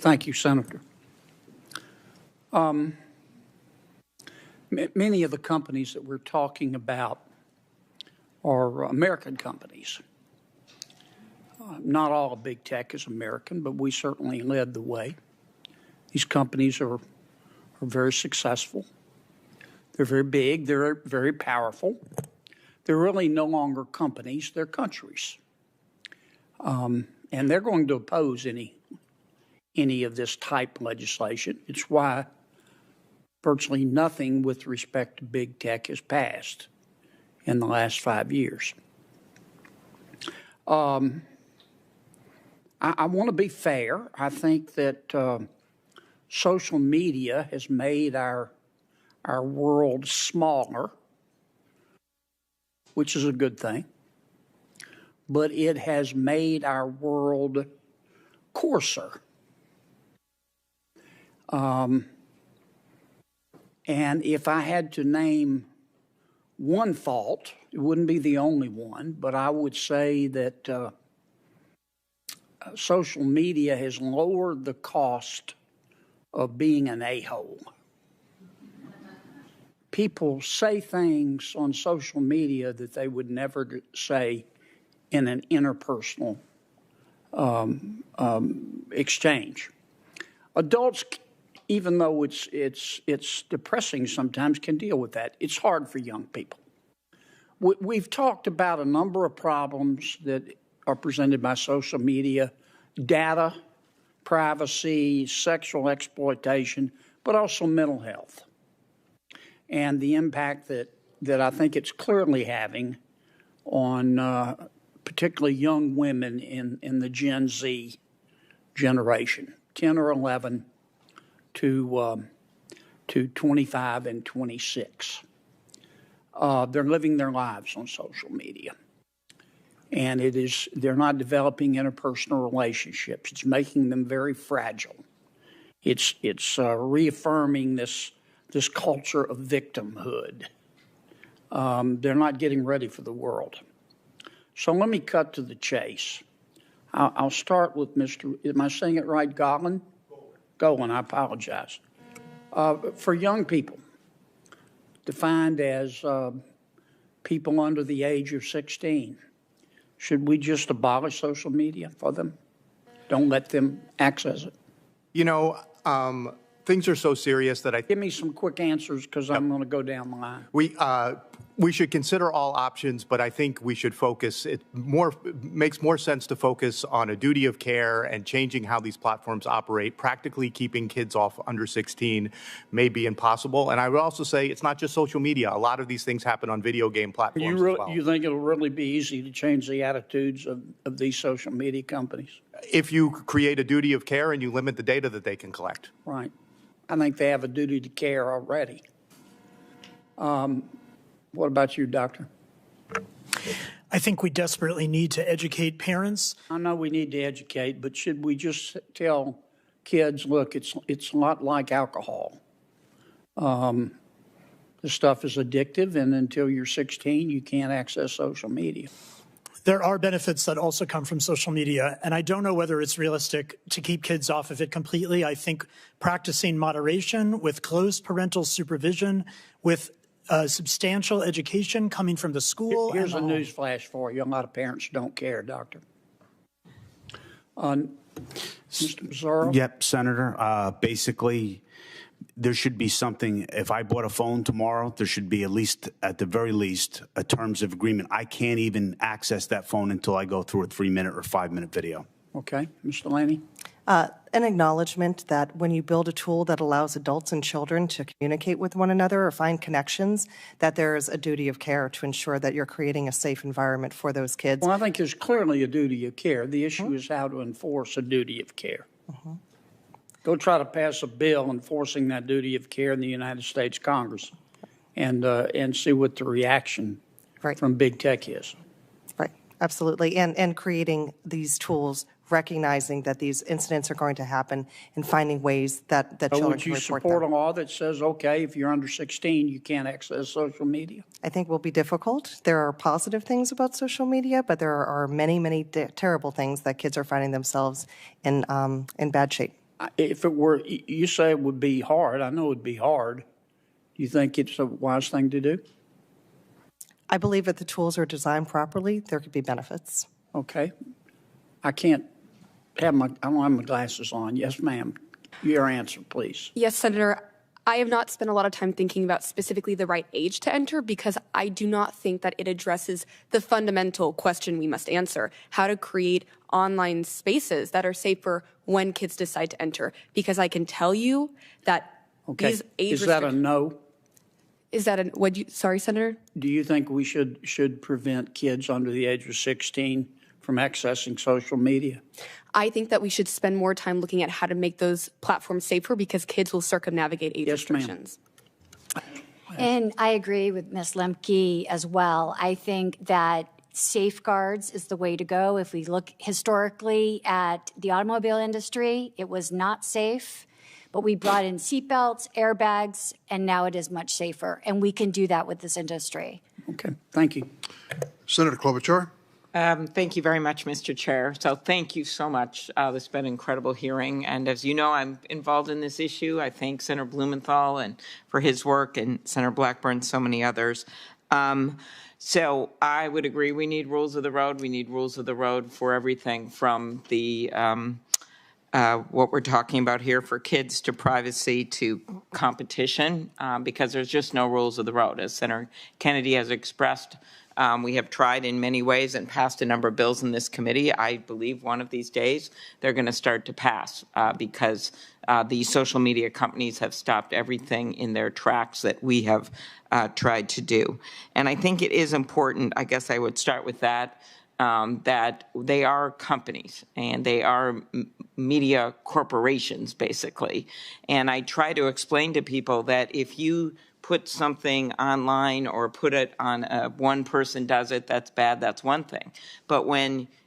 Thank you, Senator. Many of the companies that we're talking about are American companies. Not all of big tech is American, but we certainly led the way. These companies are very successful. They're very big. They're very powerful. They're really no longer companies. They're countries. And they're going to oppose any of this type of legislation. It's why virtually nothing with respect to big tech has passed in the last 5 years. I want to be fair. I think that social media has made our world smaller, which is a good thing, but it has made our world coarser. And if I had to name one fault, it wouldn't be the only one, but I would say that social media has lowered the cost of being an a-hole. People say things on social media that they would never say in an interpersonal exchange. Adults, even though it's depressing sometimes, can deal with that. It's hard for young people. We've talked about a number of problems that are presented by social media: data, privacy, sexual exploitation, but also mental health, and the impact that I think it's clearly having on particularly young women in the Gen Z generation, 10 or 11 to 25 and 26. They're living their lives on social media. And they're not developing interpersonal relationships. It's making them very fragile. It's reaffirming this culture of victimhood. They're not getting ready for the world. So let me cut to the chase. I'll start with Mr. Am I saying it right, Golan? Golan, I apologize. For young people, defined as people under the age of 16, should we just abolish social media for them? Don't let them access it? You know, things are so serious that Give me some quick answers, because I'm going to go down the line. We should consider all options, but I think we should focus. It makes more sense to focus on a duty of care and changing how these platforms operate. Practically keeping kids off under 16 may be impossible. And I would also say it's not just social media. A lot of these things happen on video game platforms as well. You think it'll really be easy to change the attitudes of these social media companies? If you create a duty of care and you limit the data that they can collect. Right. I think they have a duty to care already. What about you, Doctor? I think we desperately need to educate parents. I know we need to educate, but should we just tell kids, look, it's a lot like alcohol. The stuff is addictive, and until you're 16, you can't access social media. There are benefits that also come from social media, and I don't know whether it's realistic to keep kids off of it completely. I think practicing moderation with close parental supervision, with substantial education coming from the school. Here's a news flash for you. A lot of parents don't care, Doctor. Mr. Mazzaro? Yep, Senator. Basically, there should be something. If I bought a phone tomorrow, there should be at the very least, a terms of agreement. I can't even access that phone until I go through a 3-minute or 5-minute video. Okay. Mr. Laney? An acknowledgement that when you build a tool that allows adults and children to communicate with one another or find connections, that there is a duty of care to ensure that you're creating a safe environment for those kids. Well, I think there's clearly a duty of care. The issue is how to enforce a duty of care. Go try to pass a bill enforcing that duty of care in the United States Congress and see what the reaction from big tech is. Right, absolutely. And creating these tools, recognizing that these incidents are going to happen and finding ways that children can report them. Would you support a law that says, okay, if you're under 16, you can't access social media? I think will be difficult. There are positive things about social media, but there are many, many terrible things that kids are finding themselves in bad shape. If it were, you say it would be hard. I know it would be hard. Do you think it's a wise thing to do? I believe if the tools are designed properly, there could be benefits. Okay. I don't have my glasses on. Yes, ma'am. Your answer, please. Yes, Senator. I have not spent a lot of time thinking about specifically the right age to enter because I do not think that it addresses the fundamental question we must answer, how to create online spaces that are safer when kids decide to enter. Because I can tell you that these age Is that a no? Is that sorry, Senator? Do you think we should prevent kids under the age of 16 from accessing social media? I think that we should spend more time looking at how to make those platforms safer because kids will circumnavigate age restrictions. And I agree with Ms. Lemke as well. I think that safeguards is the way to go. If we look historically at the automobile industry, it was not safe, but we brought in seatbelts, airbags, and now it is much safer. And we can do that with this industry. Okay, thank you. Senator Klobuchar. Thank you very much, Mr. Chair. So thank you so much. This has been an incredible hearing. And as you know, I'm involved in this issue. I thank Senator Blumenthal and for his work and Senator Blackburn and so many others. So I would agree we need rules of the road. We need rules of the road for everything from the what we're talking about here for kids to privacy to competition because there's just no rules of the road. As Senator Kenedy has expressed, we have tried in many ways and passed a number of bills in this committee. I believe one of these days they're going to start to pass because the social media companies have stopped everything in their tracks that we have tried to do. And I think it is important, I guess I would start with that, that they are companies and they are media corporations, basically. And I try to explain to people that if you put something online or put it on one person does it, that's bad, that's one thing. But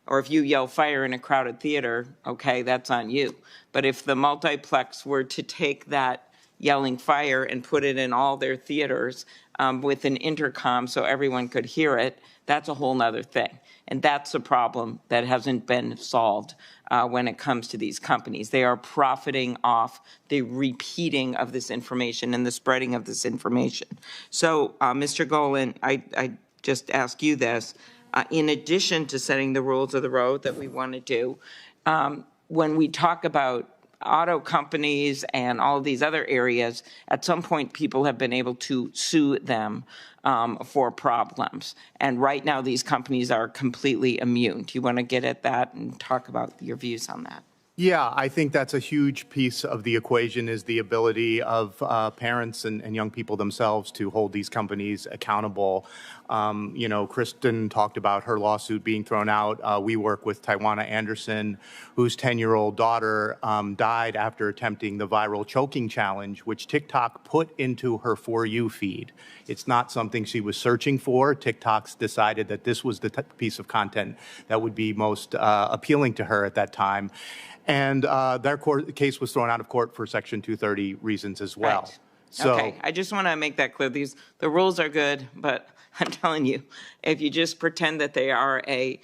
or if you yell fire in a crowded theater, okay, that's on you. But if the multiplex were to take that yelling fire and put it in all their theaters with an intercom so everyone could hear it, that's a whole nother thing. And that's a problem that hasn't been solved when it comes to these companies. They are profiting off the repeating of this information and the spreading of this information. So, Mr. Golan, I just ask you this. In addition to setting the rules of the road that we want to do, when we talk about auto companies and all of these other areas, at some point people have been able to sue them for problems. And right now these companies are completely immune. Do you want to get at that and talk about your views on that? Yeah, I think that's a huge piece of the equation is the ability of parents and young people themselves to hold these companies accountable. You know, Kristen talked about her lawsuit being thrown out. We work with Tawana Anderson, whose 10-year-old daughter died after attempting the viral choking challenge, which TikTok put into her For You feed. It's not something she was searching for. TikTok's decided that this was the piece of content that would be most appealing to her at that time. And their case was thrown out of court for Section 230 reasons as well. Right. So, okay, I just want to make that clear. The rules are good, but I'm telling you, if you just pretend that they are a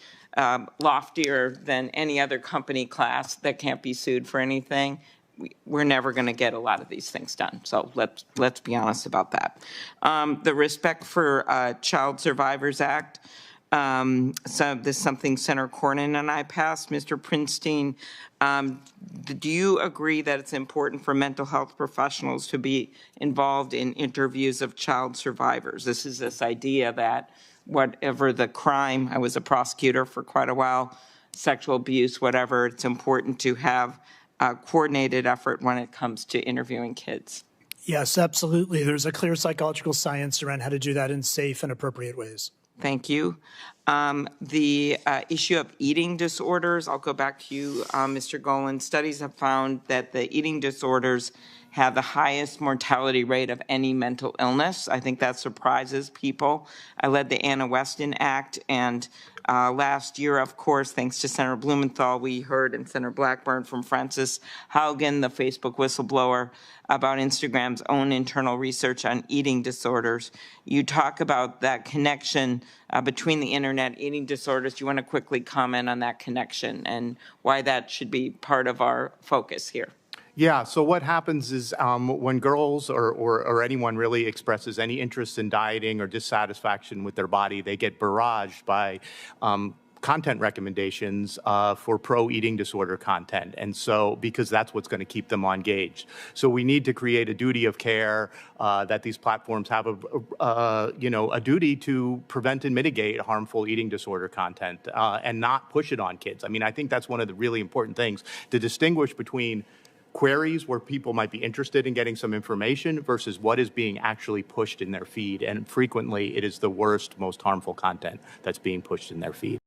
loftier than any other company class that can't be sued for anything, we're never going to get a lot of these things done. So let's be honest about that. The Respect for Child Survivors Act. So this is something Senator Cornyn and I passed. Mr. Prinstein, do you agree that it's important for mental health professionals to be involved in interviews of child survivors? This is this idea that whatever the crime, I was a prosecutor for quite a while, sexual abuse, whatever, it's important to have a coordinated effort when it comes to interviewing kids. Yes, absolutely. There's a clear psychological science around how to do that in safe and appropriate ways. Thank you. The issue of eating disorders, I'll go back to you, Mr. Golan. Studies have found that the eating disorders have the highest mortality rate of any mental illness. I think that surprises people. I led the Anna Weston Act, and last year, of course, thanks to Senator Blumenthal, we heard, and Senator Blackburn, from Frances Haugen, the Facebook whistleblower, about Instagram's own internal research on eating disorders. You talk about that connection between the internet, eating disorders. Do you want to quickly comment on that connection and why that should be part of our focus here? Yeah, so what happens is when girls or anyone really expresses any interest in dieting or dissatisfaction with their body, they get barraged by content recommendations for pro-eating disorder content. And so, because that's what's going to keep them engaged. So we need to create a duty of care that these platforms have a duty to prevent and mitigate harmful eating disorder content and not push it on kids. I mean, I think that's one of the really important things to distinguish between queries where people might be interested in getting some information versus what is being actually pushed in their feed. And frequently it is the worst, most harmful content that's being pushed in their feed.